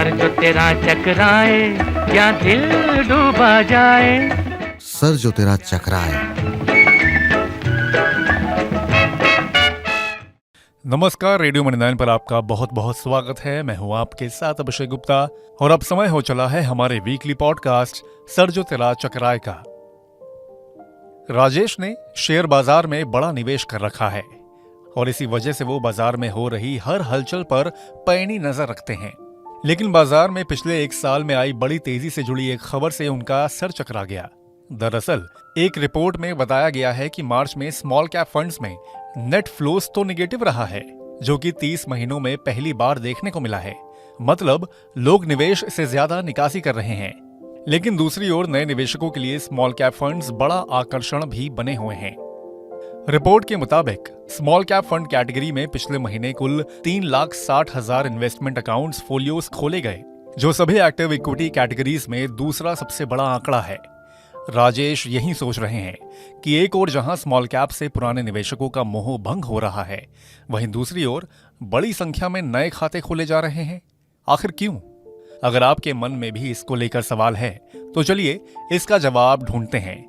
Sir जो तेरा चकराए या दिल डूबा जाए। सर जो तेरा चकराए। नमस्कार, रेडियो मणि 9 पर आपका बहुत बहुत स्वागत है। मैं हूं आपके साथ अभिषेक गुप्ता और अब समय हो चला है हमारे वीकली पॉडकास्ट सर जो तेरा चकराए का। राजेश ने शेयर बाजार में बड़ा निवेश कर रखा है और इसी वजह से वो बाजार में हो रही हर हलचल पर पैनी नजर रखते हैं। लेकिन बाजार में पिछले एक साल में आई बड़ी तेजी से जुड़ी एक खबर से उनका सर चकरा गया। दरअसल एक रिपोर्ट में बताया गया है कि मार्च में स्मॉल कैप फंड्स में नेट फ्लोस तो निगेटिव रहा है, जो कि 30 महीनों में पहली बार देखने को मिला है। मतलब लोग निवेश से ज्यादा निकासी कर रहे हैं। लेकिन दूसरी ओर नए निवेशकों के लिए स्मॉल कैप फंड्स बड़ा आकर्षण भी बने हुए हैं। रिपोर्ट के मुताबिक स्मॉल कैप फंड कैटेगरी में पिछले महीने कुल 3,60,000 इन्वेस्टमेंट अकाउंट्स फोलियोस खोले गए, जो सभी एक्टिव इक्विटी कैटेगरीज में दूसरा सबसे बड़ा आंकड़ा है। राजेश यही सोच रहे हैं कि एक ओर जहां स्मॉल कैप से पुराने निवेशकों का मोह भंग हो रहा है, वहीं दूसरी ओर बड़ी संख्या में नए खाते खोले जा रहे हैं। आखिर क्यों? अगर आपके मन में भी इसको लेकर सवाल है तो चलिए इसका जवाब ढूंढते हैं।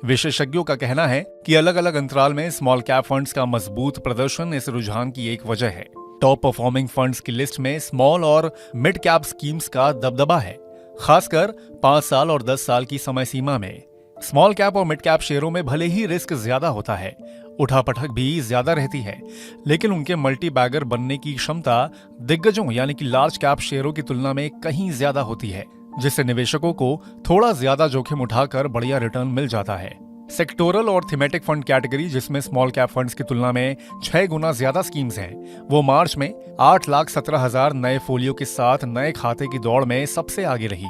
विशेषज्ञों का कहना है कि अलग अलग अंतराल में स्मॉल कैप फंड्स का मजबूत प्रदर्शन इस रुझान की एक वजह है। टॉप परफॉर्मिंग फंड्स की लिस्ट में स्मॉल और मिड कैप स्कीम्स का दबदबा है, खासकर 5 साल और 10 साल की समय सीमा में। स्मॉल कैप और मिड कैप शेयरों में भले ही रिस्क ज्यादा होता है, उठापटक भी ज्यादा रहती है, लेकिन उनके मल्टी बैगर बनने की क्षमता दिग्गजों यानी कि लार्ज कैप शेयरों की तुलना में कहीं ज्यादा होती है, जिससे निवेशकों को थोड़ा ज्यादा जोखिम उठाकर बढ़िया रिटर्न मिल जाता है। सेक्टोरल और थीमेटिक फंड कैटेगरी, जिसमें स्मॉल कैप फंड्स की तुलना में 6 गुना ज्यादा स्कीम्स हैं, वो मार्च में 8,17,000 नए फोलियो के साथ नए खाते की दौड़ में सबसे आगे रही।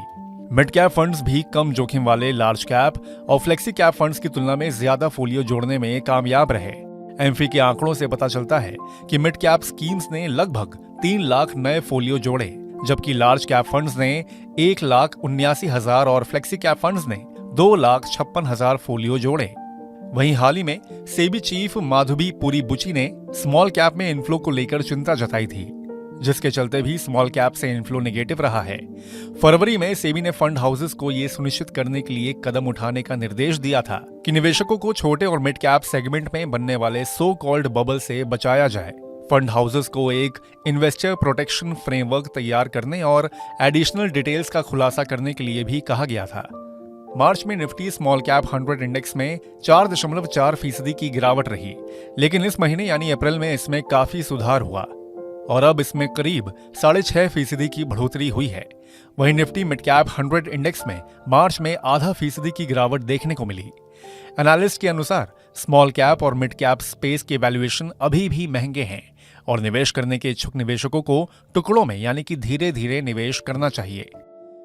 मिड कैप फंड्स भी कम जोखिम वाले लार्ज कैप और फ्लेक्सी कैप फंड्स की तुलना में ज्यादा फोलियो जोड़ने में कामयाब रहे। एमफी के आंकड़ों से पता चलता है कि मिड कैप स्कीम्स ने लगभग 3 लाख नए फोलियो जोड़े, जबकि लार्ज कैप फंड्स ने 1,79,000 और फ्लेक्सी कैप फंड्स ने 2,56,000 फोलियो जोड़े। वहीं हाल ही में सेबी चीफ माधवी पुरी बुची ने स्मॉल कैप में इनफ्लो को लेकर चिंता जताई थी, जिसके चलते भी स्मॉल कैप से इनफ्लो नेगेटिव रहा है। फरवरी में सेबी ने फंड हाउसेस को यह सुनिश्चित करने के लिए कदम उठाने का निर्देश दिया था कि निवेशकों को छोटे और मिड कैप सेगमेंट में बनने वाले सो कॉल्ड बबल से बचाया जाए। फंड हाउसेस को एक इन्वेस्टर प्रोटेक्शन फ्रेमवर्क तैयार करने और एडिशनल डिटेल्स का खुलासा करने के लिए भी कहा गया था। मार्च में निफ्टी स्मॉल कैप 100 इंडेक्स में 4.4% की गिरावट रही, लेकिन इस महीने यानी अप्रैल में इसमें काफी सुधार हुआ और अब इसमें करीब 6.5% की बढ़ोतरी हुई है। वहीं निफ्टी मिड कैप 100 इंडेक्स में मार्च में 0.5% की गिरावट देखने को मिली। एनालिस्ट के अनुसार स्मॉल कैप और मिड कैप स्पेस के वैल्यूएशन अभी भी महंगे हैं और निवेश करने के इच्छुक निवेशकों को टुकड़ों में यानी कि धीरे धीरे निवेश करना चाहिए।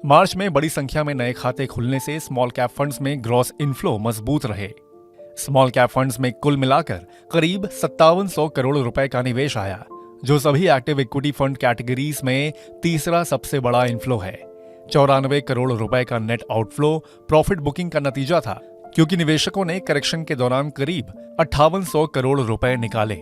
मार्च में बड़ी संख्या में नए खाते खुलने से स्मॉल कैप फंड्स में ग्रॉस इनफ्लो मजबूत रहे। स्मॉल कैप फंड्स में कुल मिलाकर करीब 5700 करोड़ रुपए का निवेश आया, जो सभी एक्टिव इक्विटी फंड कैटेगरीज में तीसरा सबसे बड़ा इनफ्लो है। 94 करोड़ रुपए का नेट आउटफ्लो प्रॉफिट बुकिंग का नतीजा था, क्योंकि निवेशकों ने करेक्शन के दौरान करीब 5800 करोड़ रुपए निकाले।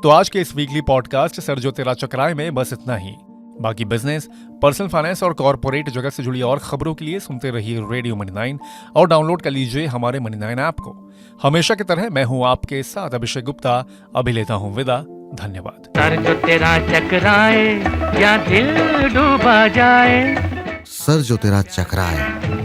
तो आज के इस वीकली पॉडकास्ट सर जो तेरा चकराए में बस इतना ही। बाकी बिजनेस, पर्सनल फाइनेंस और कॉर्पोरेट जगत से जुड़ी और खबरों के लिए सुनते रहिए रेडियो मणि 9 और डाउनलोड कर लीजिए हमारे मणि 9 ऐप को। हमेशा की तरह मैं हूं आपके साथ अभिषेक गुप्ता। अभी लेता हूं विदा। धन्यवाद। सर जो तेरा चकराए या दिल डूबा जाए। सर जो तेरा चकराए।